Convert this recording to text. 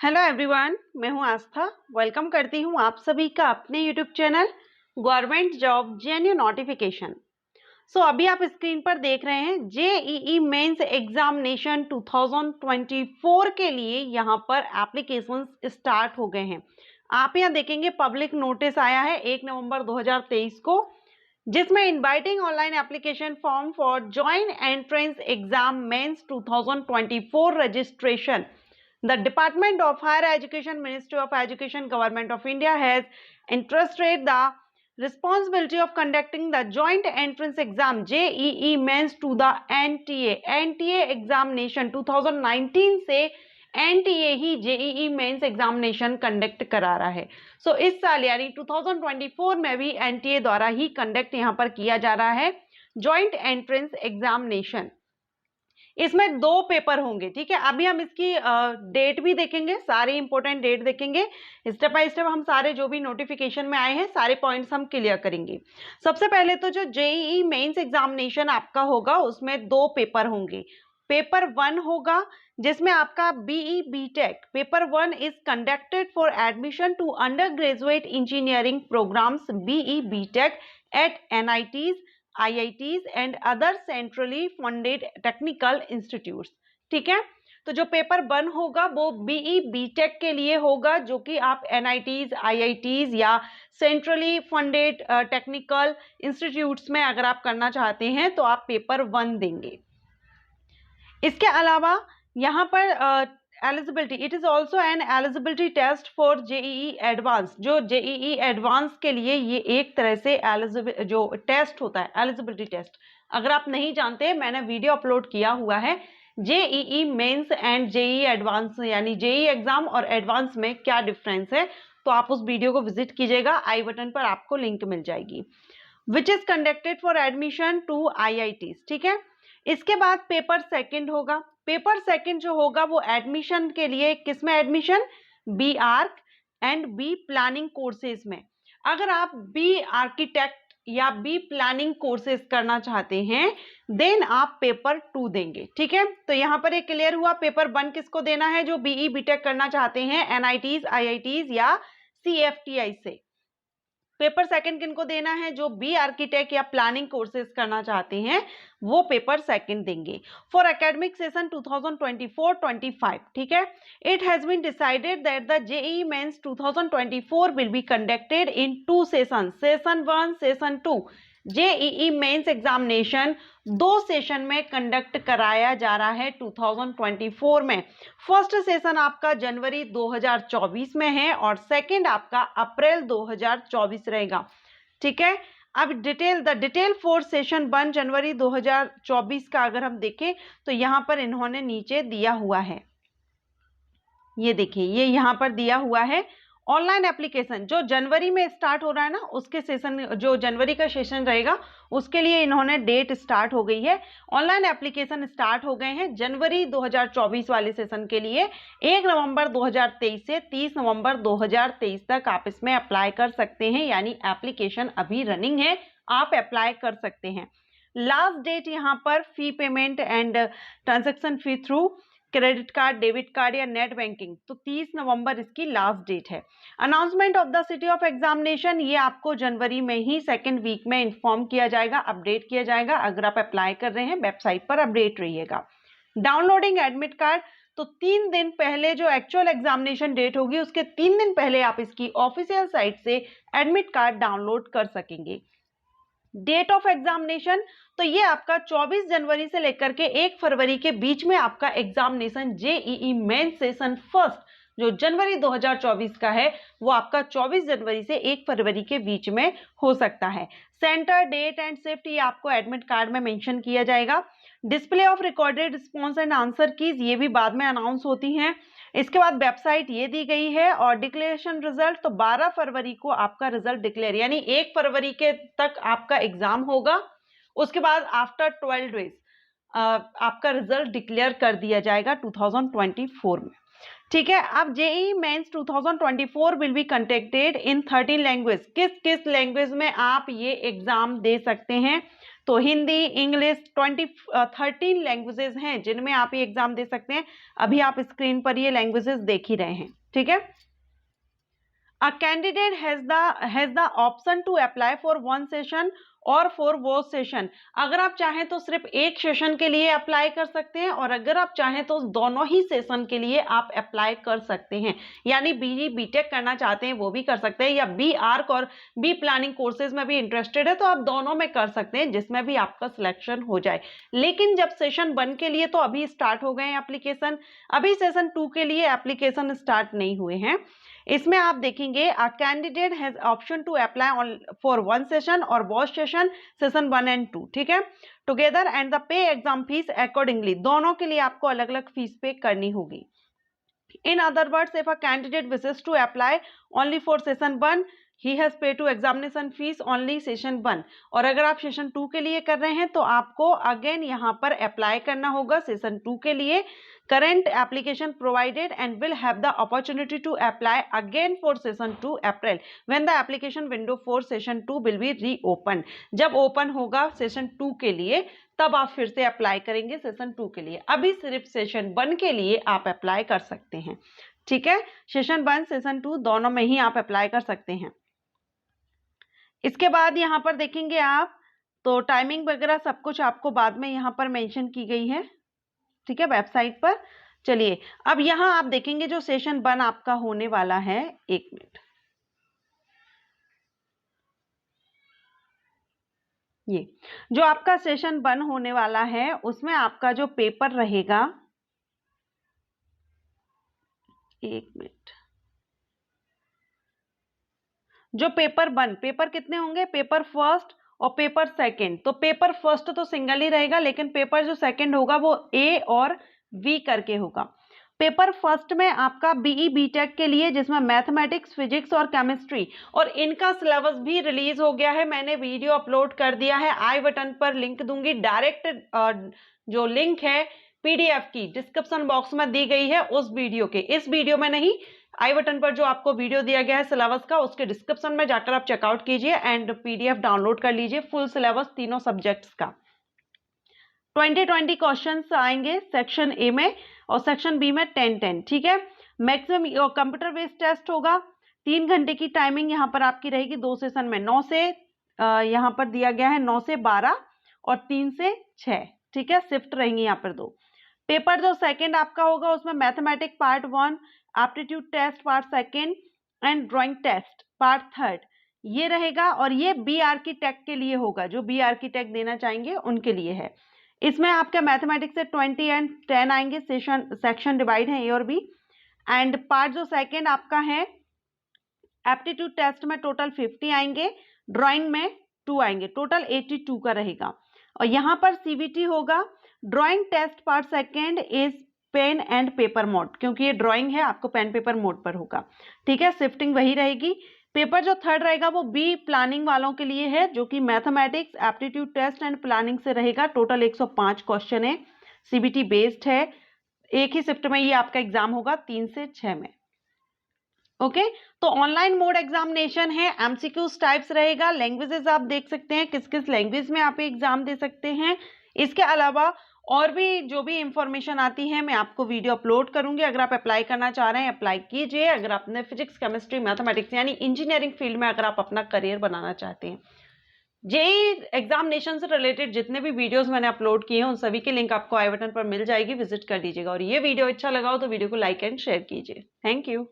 Hello everyone, मैं हूं आस्था। Welcome करती हूं आप सभी का अपने YouTube channel government job जेन्यू notification. अभी आप स्क्रीन पर देख रहे हैं जेईई मेंस एग्जामिनेशन 2024 के लिए यहां पर एप्लीकेशन स्टार्ट हो गए हैं। आप यहां देखेंगे पब्लिक नोटिस आया है 1 नवंबर 2023 को, जिसमें inviting online application form for joint entrance exam mains 2024 registration. The Department of Higher Education, Ministry of Education, Government of India has entrusted the responsibility of conducting the joint entrance exam JEE Mains to the NTA examination 2019 से NTA ही JEE Mains examination conduct करा रहा है। इस साल यानी 2024 में भी NTA द्वारा ही कंडक्ट यहाँ पर किया जा रहा है जॉइंट एंट्रेंस एग्जामिनेशन। इसमें 2 पेपर होंगे, ठीक है। अभी हम इसकी डेट भी देखेंगे, सारे इंपॉर्टेंट डेट देखेंगे। स्टेप बाय स्टेप हम सारे जो भी नोटिफिकेशन में आए हैं सारे पॉइंट्स हम क्लियर करेंगे। सबसे पहले तो जो जेईई मेंस एग्जामिनेशन आपका होगा उसमें 2 पेपर होंगे। पेपर 1 होगा जिसमें आपका BE BTech paper 1 is conducted for admission to under graduate engineering programmes BE BTech at NITs IITs and other centrally funded technical institutes, ठीक है। तो जो पेपर 1 होगा वो बीई बीटेक के लिए होगा, जो कि आप NITs IITs या सेंट्रली फंडेड टेक्निकल इंस्टीट्यूट्स में अगर आप करना चाहते हैं तो आप पेपर 1 देंगे। इसके अलावा यहाँ पर eligibility, it is also an eligibility test for JEE advance. जो जेईई एडवांस के लिए ये एक तरह से जो टेस्ट होता है एलिजिबिलिटी टेस्ट, अगर आप नहीं जानते मैंने वीडियो अपलोड किया हुआ है JEE mains and JEE advance, यानी जेईई एग्जाम और एडवांस में क्या डिफरेंस है, तो आप उस वीडियो को विजिट कीजिएगा, आई बटन पर आपको लिंक मिल जाएगी। Which is conducted for admission to IITs, ठीक है। इसके बाद पेपर 2 होगा। पेपर 2 जो होगा वो एडमिशन के लिए, किसमें admission, B arch and B planning courses में। अगर आप बी आर्किटेक्ट या बी प्लानिंग कोर्सेज करना चाहते हैं देन आप पेपर 2 देंगे, ठीक है। तो यहां पर एक क्लियर हुआ, पेपर 1 किसको देना है, जो बीई बीटेक करना चाहते हैं NITs IITs या CFTI से। पेपर 2 किनको देना है, जो बी आर्किटेक्ट या प्लानिंग कोर्सेज करना चाहते हैं वो पेपर 2 देंगे फॉर एकेडमिक सेशन 2024-25, ठीक है। It has been decided that the JEE mains 2024 will be conducted in 2 session, session 1 session 2। JEE mains examination 2 session में कंडक्ट कराया जा रहा है 2024 में। फर्स्ट सेशन आपका जनवरी 2024 में है और सेकंड आपका अप्रैल 2024 रहेगा, ठीक है। अब डिटेल फॉर सेशन 1 जनवरी 2024 का अगर हम देखें तो यहां पर इन्होंने नीचे दिया हुआ है, ये देखिए, ये यहां पर दिया हुआ है ऑनलाइन एप्लीकेशन जो जनवरी में स्टार्ट हो रहा है ना, उसके सेशन, जो जनवरी का सेशन रहेगा उसके लिए इन्होंने डेट स्टार्ट हो गई है। ऑनलाइन एप्लीकेशन स्टार्ट हो गए हैं जनवरी 2024 वाले सेशन के लिए। 1 नवंबर 2023 से 30 नवंबर 2023 तक आप इसमें अप्लाई कर सकते हैं, यानी एप्लीकेशन अभी रनिंग है, आप अप्लाई कर सकते हैं। लास्ट डेट यहाँ पर fee payment and transaction fee through credit card, debit card या नेट बैंकिंग, तो 30 नवंबर इसकी लास्ट डेट है। Announcement of the city of examination, ये आपको जनवरी में ही 2nd वीक में इन्फॉर्म किया जाएगा, अपडेट किया जाएगा। अगर आप अप्लाई कर रहे हैं वेबसाइट पर अपडेट रहिएगा। डाउनलोडिंग एडमिट कार्ड, तो 3 दिन पहले जो एक्चुअल एग्जामिनेशन डेट होगी उसके 3 दिन पहले आप इसकी ऑफिशियल साइट से एडमिट कार्ड डाउनलोड कर सकेंगे। डेट ऑफ एग्जामिनेशन, तो ये आपका 24 जनवरी से लेकर के 1 फरवरी के बीच में आपका examination JEE main session first जो जनवरी 2024 का है वो आपका 24 जनवरी से 1 फरवरी के बीच में हो सकता है। सेंटर, डेट एंड शिफ्ट ये आपको एडमिट कार्ड में मेंशन किया जाएगा। Display of recorded response and answer keys, ये भी बाद में अनाउंस होती हैं। इसके बाद वेबसाइट ये दी गई है और डिक्लेरेशन रिजल्ट, तो 12 फरवरी को आपका रिजल्ट डिक्लेयर, यानी 1 फरवरी के तक आपका एग्जाम होगा, उसके बाद आफ्टर 12 डेज आपका रिजल्ट डिक्लेयर कर दिया जाएगा 2024 में, ठीक है। अब JEE mains 2024 will be conducted in 13 language, किस किस लैंग्वेज में आप ये एग्जाम दे सकते हैं, तो हिंदी, इंग्लिश 13 लैंग्वेजेस हैं जिनमें आप ये एग्जाम दे सकते हैं। अभी आप स्क्रीन पर ये लैंग्वेजेस देख ही रहे हैं, ठीक है। A candidate has the option to apply for one session और for both session। अगर आप चाहें तो सिर्फ एक सेशन के लिए अप्लाई कर सकते हैं और अगर आप चाहें तो दोनों ही सेशन के लिए आप अप्लाई कर सकते हैं। यानी बीई बीटेक करना चाहते हैं वो भी कर सकते हैं, या बी आर्क और बी प्लानिंग कोर्सेज में भी इंटरेस्टेड है तो आप दोनों में कर सकते हैं, जिसमें भी आपका सिलेक्शन हो जाए। लेकिन जब सेशन 1 के लिए तो अभी स्टार्ट हो गए हैं एप्लीकेशन, अभी सेशन 2 के लिए एप्लीकेशन स्टार्ट नहीं हुए हैं। इसमें आप देखेंगे a candidate has option to apply for one session और बोथ सेशन, सेशन 1 एंड 2, ठीक है, together, and the pay exam fees accordingly. दोनों के लिए आपको अलग अलग फीस पे करनी होगी। In other words, if a candidate wishes to apply only for session 1, he has paid to examination fees only session 1। और अगर आप सेशन 2 के लिए कर रहे हैं तो आपको अगेन यहाँ पर अप्लाई करना होगा सेशन 2 के लिए। Current application provided and will have the opportunity to apply again for session 2 April when the application window for session 2 will be reopened। जब ओपन होगा सेशन 2 के लिए तब आप फिर से अप्लाई करेंगे सेशन 2 के लिए। अभी सिर्फ सेशन 1 के लिए आप अप्लाई कर सकते हैं, ठीक है। सेशन 1 सेशन 2 दोनों में ही आप अप्लाई कर सकते हैं। इसके बाद यहाँ पर देखेंगे आप तो टाइमिंग वगैरह सब कुछ आपको बाद में यहाँ पर मेंशन की गई है, ठीक है, वेबसाइट पर। चलिए अब यहाँ आप देखेंगे जो सेशन 1 आपका होने वाला है, एक मिनट, ये जो आपका सेशन 1 होने वाला है उसमें आपका जो पेपर रहेगा, एक मिनट, जो पेपर 1, पेपर कितने होंगे, पेपर फर्स्ट और पेपर सेकंड। तो पेपर फर्स्ट तो सिंगल ही रहेगा, लेकिन पेपर जो सेकंड होगा वो ए और बी करके होगा। पेपर फर्स्ट में आपका बीई बीटेक के लिए, जिसमें मैथमेटिक्स, फिजिक्स और केमिस्ट्री, और इनका सिलेबस भी रिलीज हो गया है, मैंने वीडियो अपलोड कर दिया है, आई बटन पर लिंक दूंगी। डायरेक्ट जो लिंक है पीडीएफ की डिस्क्रिप्शन बॉक्स में दी गई है उस वीडियो के, इस वीडियो में नहीं, आई बटन पर जो आपको वीडियो दिया गया है सिलेबस का, उसके डिस्क्रिप्शन में जाकर आप चेकआउट कीजिए एंड पीडीएफ डाउनलोड कर लीजिए फुल सिलेबस तीनों सब्जेक्ट्स का। 20 क्वेश्चंस आएंगे सेक्शन ए में और सेक्शन बी में 10, ठीक है। मैक्सिमम कंप्यूटर बेस्ड टेस्ट होगा, 3 घंटे की टाइमिंग यहाँ पर आपकी रहेगी, 2 सेशन में 9 से यहाँ पर दिया गया है 9 से 12 और 3 से 6, ठीक है, शिफ्ट रहेंगी यहाँ पर 2। पेपर जो सेकंड आपका होगा उसमें mathematics part 1, aptitude test part 2 and drawing test part 3 ये रहेगा, और ये बी आर्किटेक्ट के लिए होगा, जो बी आर्किटेक्ट देना चाहेंगे उनके लिए है। इसमें आपका मैथमेटिक्स से 20 एंड 10 आएंगे, सेक्शन डिवाइड है ए और बी, एंड पार्ट जो सेकंड आपका है एप्टीट्यूड टेस्ट में टोटल 50 आएंगे, ड्राइंग में 2 आएंगे, टोटल 82 का रहेगा। और यहाँ पर सीबीटी होगा, drawing test part second is pen and paper mode, क्योंकि ये ड्राइंग है आपको पेन पेपर मोड पर होगा, ठीक है, शिफ्टिंग वही रहेगी। पेपर जो 3 रहेगा वो बी प्लानिंग वालों के लिए है, जो कि mathematics, aptitude test and planning से रहेगा। टोटल 105 क्वेश्चन है, सीबीटी बेस्ड है, एक ही शिफ्ट में ये आपका एग्जाम होगा 3 से 6 में, ओके। तो ऑनलाइन मोड एग्जामिनेशन है, एमसीक्यूज टाइप्स रहेगा, लैंग्वेजेस आप देख सकते हैं किस किस लैंग्वेज में आप एग्जाम दे सकते हैं। इसके अलावा और भी जो भी इंफॉर्मेशन आती है मैं आपको वीडियो अपलोड करूंगी। अगर आप अप्लाई करना चाह रहे हैं अप्लाई कीजिए। अगर आपने फिजिक्स, केमिस्ट्री, मैथमेटिक्स यानी इंजीनियरिंग फील्ड में अगर आप अपना करियर बनाना चाहते हैं, जेईई एग्जामिनेशन से रिलेटेड जितने भी वीडियोस मैंने अपलोड किए हैं उन सभी की लिंक आपको आई बटन पर मिल जाएगी, विजिट कर दीजिएगा। और ये वीडियो अच्छा लगा हो तो वीडियो को लाइक एंड शेयर कीजिए। Thank you.